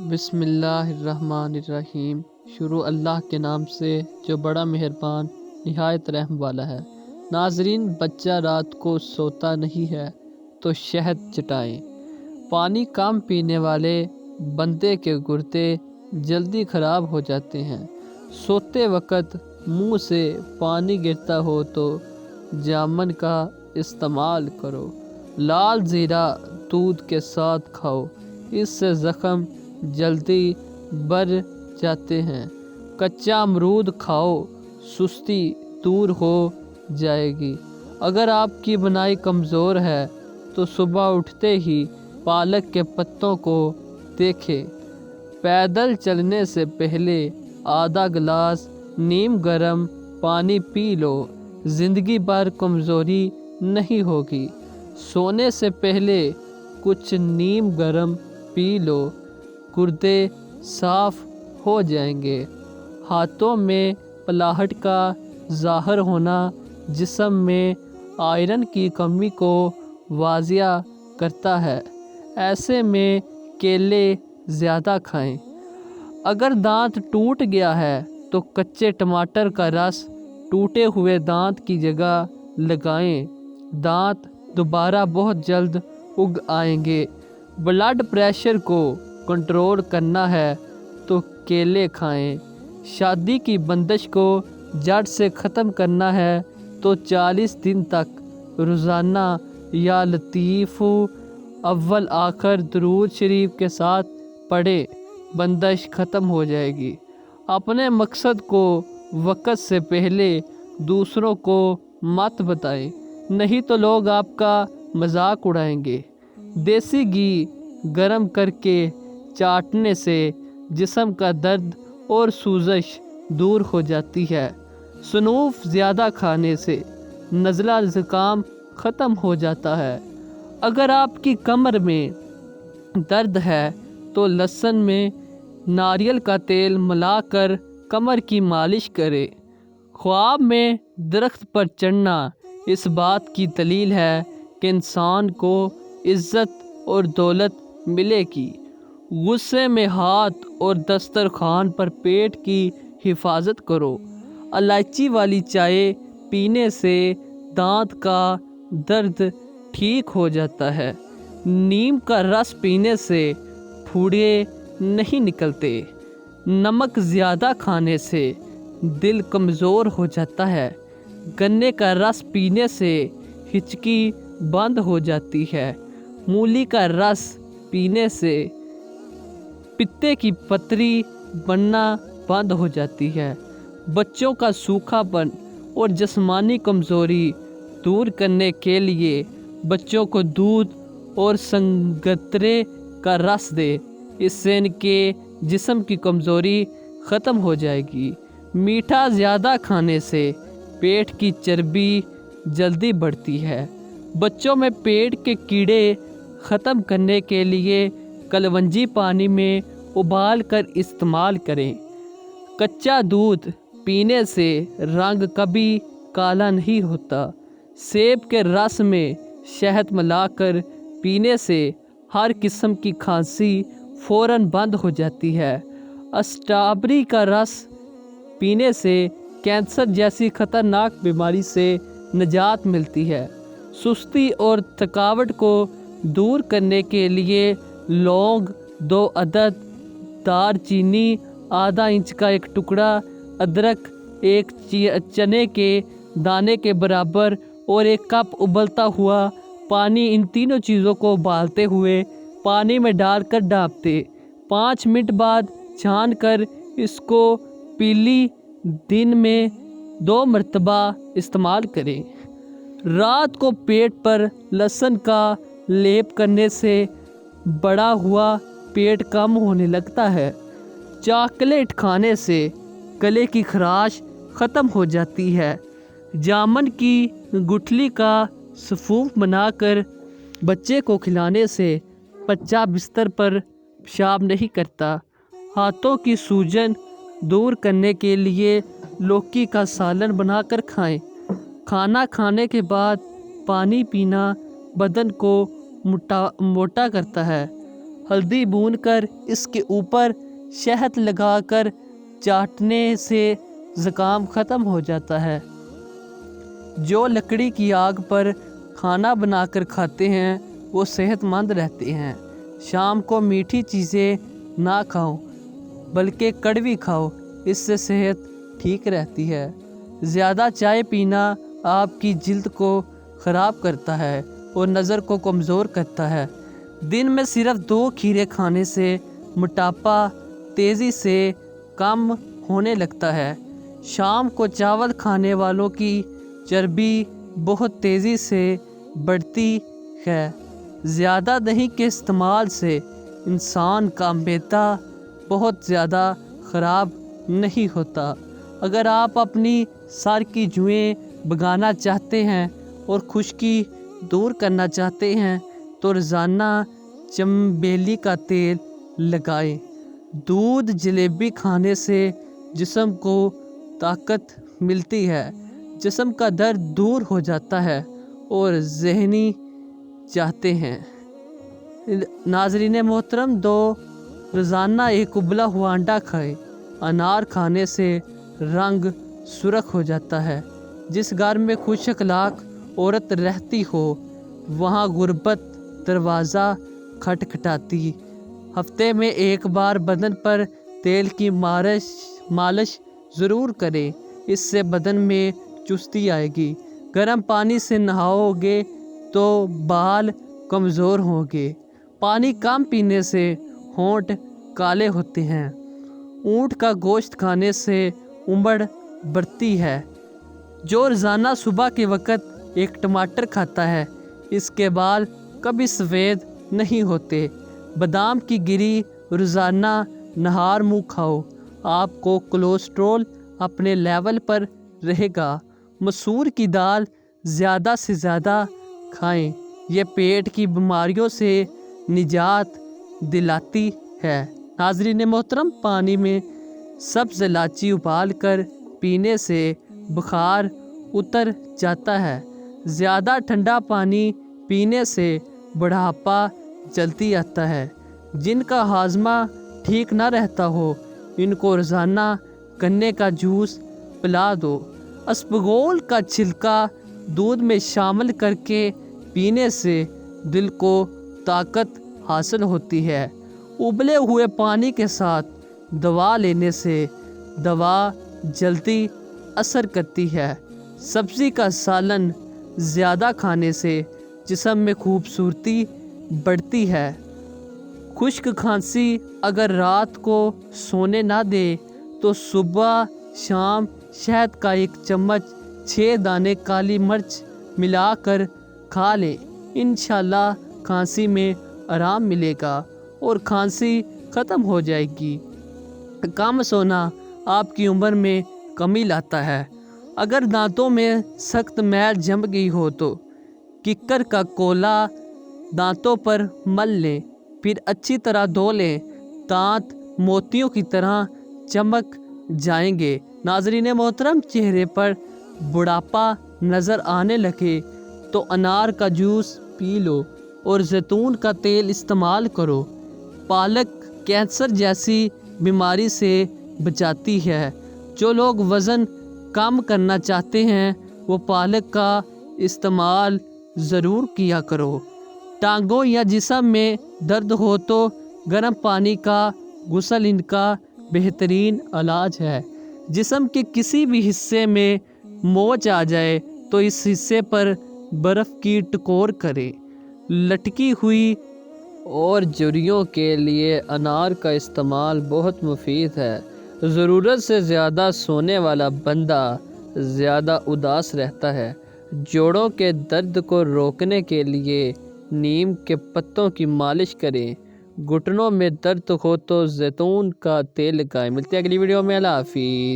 بسم اللہ الرحمن الرحیم۔ شروع اللہ کے نام سے جو بڑا مہربان نہایت رحم والا ہے۔ ناظرین، بچہ رات کو سوتا نہیں ہے تو شہد چٹائیں۔ پانی کم پینے والے بندے کے گردے جلدی خراب ہو جاتے ہیں۔ سوتے وقت منہ سے پانی گرتا ہو تو جامن کا استعمال کرو۔ لال زیرہ دودھ کے ساتھ کھاؤ، اس سے زخم جلدی بھر جاتے ہیں۔ کچا امرود کھاؤ، سستی دور ہو جائے گی۔ اگر آپ کی بنائی کمزور ہے تو صبح اٹھتے ہی پالک کے پتوں کو دیکھیں۔ پیدل چلنے سے پہلے آدھا گلاس نیم گرم پانی پی لو، زندگی بھر کمزوری نہیں ہوگی۔ سونے سے پہلے کچھ نیم گرم پی لو، گردے صاف ہو جائیں گے۔ ہاتھوں میں پلاہٹ کا ظاہر ہونا جسم میں آئرن کی کمی کو واضح کرتا ہے، ایسے میں کیلے زیادہ کھائیں۔ اگر دانت ٹوٹ گیا ہے تو کچے ٹماٹر کا رس ٹوٹے ہوئے دانت کی جگہ لگائیں، دانت دوبارہ بہت جلد اگ آئیں گے۔ بلڈ پریشر کو کنٹرول کرنا ہے تو کیلے کھائیں۔ شادی کی بندش کو جڑ سے ختم کرنا ہے تو 40 دن تک روزانہ یا لطیف اول آخر درود شریف کے ساتھ پڑھیں، بندش ختم ہو جائے گی۔ اپنے مقصد کو وقت سے پہلے دوسروں کو مت بتائیں، نہیں تو لوگ آپ کا مذاق اڑائیں گے۔ دیسی گھی گرم کر کے چاٹنے سے جسم کا درد اور سوزش دور ہو جاتی ہے۔ سنوف زیادہ کھانے سے نزلہ زکام ختم ہو جاتا ہے۔ اگر آپ کی کمر میں درد ہے تو لہسن میں ناریل کا تیل ملا کر کمر کی مالش کریں۔ خواب میں درخت پر چڑھنا اس بات کی دلیل ہے کہ انسان کو عزت اور دولت ملے گی۔ غصے میں ہاتھ اور دسترخوان پر پیٹ کی حفاظت کرو۔ الائچی والی چائے پینے سے دانت کا درد ٹھیک ہو جاتا ہے۔ نیم کا رس پینے سے پھوڑے نہیں نکلتے۔ نمک زیادہ کھانے سے دل کمزور ہو جاتا ہے۔ گنے کا رس پینے سے ہچکی بند ہو جاتی ہے۔ مولی کا رس پینے سے پتے کی پتری بننا بند ہو جاتی ہے۔ بچوں کا سوکھا پن اور جسمانی کمزوری دور کرنے کے لیے بچوں کو دودھ اور سنگترے کا رس دے، اس سے ان کے جسم کی کمزوری ختم ہو جائے گی۔ میٹھا زیادہ کھانے سے پیٹ کی چربی جلدی بڑھتی ہے۔ بچوں میں پیٹ کے کیڑے ختم کرنے کے لیے کلونجی پانی میں ابال کر استعمال کریں۔ کچا دودھ پینے سے رنگ کبھی کالا نہیں ہوتا۔ سیب کے رس میں شہد ملا کر پینے سے ہر قسم کی کھانسی فوراً بند ہو جاتی ہے۔ اسٹرابری کا رس پینے سے کینسر جیسی خطرناک بیماری سے نجات ملتی ہے۔ سستی اور تھکاوٹ کو دور کرنے کے لیے لونگ 2 عدد، دار چینی آدھا انچ کا ایک ٹکڑا، ادرک ایک چنے کے دانے کے برابر اور 1 کپ ابلتا ہوا پانی، ان تینوں چیزوں کو ابالتے ہوئے پانی میں ڈال کر ڈھانپ دیں۔ 5 منٹ بعد چھان کر اس کو پیلی دن میں 2 مرتبہ استعمال کریں۔ رات کو پیٹ پر لہسن کا لیپ کرنے سے بڑا ہوا پیٹ کم ہونے لگتا ہے۔ چاکلیٹ کھانے سے گلے کی خراش ختم ہو جاتی ہے۔ جامن کی گٹھلی کا سفوف بنا کر بچے کو کھلانے سے بچہ بستر پر پیشاب نہیں کرتا۔ ہاتھوں کی سوجن دور کرنے کے لیے لوکی کا سالن بنا کر کھائیں۔ کھانا کھانے کے بعد پانی پینا بدن کو موٹا کرتا ہے۔ ہلدی بھون کر اس کے اوپر شہد لگا کر چاٹنے سے زکام ختم ہو جاتا ہے۔ جو لکڑی کی آگ پر کھانا بنا کر کھاتے ہیں وہ صحت مند رہتے ہیں۔ شام کو میٹھی چیزیں نہ کھاؤ بلکہ کڑوی کھاؤ، اس سے صحت ٹھیک رہتی ہے۔ زیادہ چائے پینا آپ کی جلد کو خراب کرتا ہے اور نظر کو کمزور کرتا ہے۔ دن میں صرف 2 کھیرے کھانے سے موٹاپا تیزی سے کم ہونے لگتا ہے۔ شام کو چاول کھانے والوں کی چربی بہت تیزی سے بڑھتی ہے۔ زیادہ دہی کے استعمال سے انسان کا معدہ بہت زیادہ خراب نہیں ہوتا۔ اگر آپ اپنی سر کی جوئیں بھگانا چاہتے ہیں اور خشکی دور کرنا چاہتے ہیں تو روزانہ چنبیلی کا تیل لگائیں۔ دودھ جلیبی کھانے سے جسم کو طاقت ملتی ہے، جسم کا درد دور ہو جاتا ہے اور ذہنی چاہتے ہیں۔ ناظرین محترم، روزانہ ایک ابلا ہوا انڈا کھائیں۔ انار کھانے سے رنگ سرخ ہو جاتا ہے۔ جس گھر میں خوش اخلاق عورت رہتی ہو وہاں غربت دروازہ کھٹکھٹاتی۔ ہفتے میں ایک بار بدن پر تیل کی مالش ضرور کریں، اس سے بدن میں چستی آئے گی۔ گرم پانی سے نہاؤ گے تو بال کمزور ہوں گے۔ پانی کم پینے سے ہونٹ کالے ہوتے ہیں۔ اونٹ کا گوشت کھانے سے عمر بڑھتی ہے۔ جو روزانہ صبح کے وقت ایک ٹماٹر کھاتا ہے اس کے بال کبھی سفید نہیں ہوتے۔ بادام کی گری روزانہ نہار منہ کھاؤ، آپ کو کولیسٹرول اپنے لیول پر رہے گا۔ مسور کی دال زیادہ سے زیادہ کھائیں، یہ پیٹ کی بیماریوں سے نجات دلاتی ہے۔ ناظرین محترم، پانی میں سبز الائچی ابال کر پینے سے بخار اتر جاتا ہے۔ زیادہ ٹھنڈا پانی پینے سے بڑھاپا جلدی آتا ہے۔ جن کا ہاضمہ ٹھیک نہ رہتا ہو ان کو روزانہ گنے کا جوس پلا دو۔ اسپغول کا چھلکا دودھ میں شامل کر کے پینے سے دل کو طاقت حاصل ہوتی ہے۔ ابلے ہوئے پانی کے ساتھ دوا لینے سے دوا جلدی اثر کرتی ہے۔ سبزی کا سالن زیادہ کھانے سے جسم میں خوبصورتی بڑھتی ہے۔ خشک کھانسی اگر رات کو سونے نہ دے تو صبح شام شہد کا 1 چمچ 6 دانے کالی مرچ ملا کر کھا لیں، انشاءاللہ کھانسی میں آرام ملے گا اور کھانسی ختم ہو جائے گی۔ کم سونا آپ کی عمر میں کمی لاتا ہے۔ اگر دانتوں میں سخت میل جم گئی ہو تو ککر کا کولا دانتوں پر مل لیں، پھر اچھی طرح دھو لیں، دانت موتیوں کی طرح چمک جائیں گے۔ ناظرین محترم، چہرے پر بڑھاپا نظر آنے لگے تو انار کا جوس پی لو اور زیتون کا تیل استعمال کرو۔ پالک کینسر جیسی بیماری سے بچاتی ہے۔ جو لوگ وزن کم کرنا چاہتے ہیں وہ پالک کا استعمال ضرور کیا کرو۔ ٹانگوں یا جسم میں درد ہو تو گرم پانی کا غسل ان کا بہترین علاج ہے۔ جسم کے کسی بھی حصے میں موچ آ جائے تو اس حصے پر برف کی ٹکور کریں۔ لٹکی ہوئی اور جھریوں کے لیے انار کا استعمال بہت مفید ہے۔ ضرورت سے زیادہ سونے والا بندہ زیادہ اداس رہتا ہے۔ جوڑوں کے درد کو روکنے کے لیے نیم کے پتوں کی مالش کریں۔ گھٹنوں میں درد ہو تو زیتون کا تیل لگائیں۔ ملتے ہیں اگلی ویڈیو میں، اللہ حافظ۔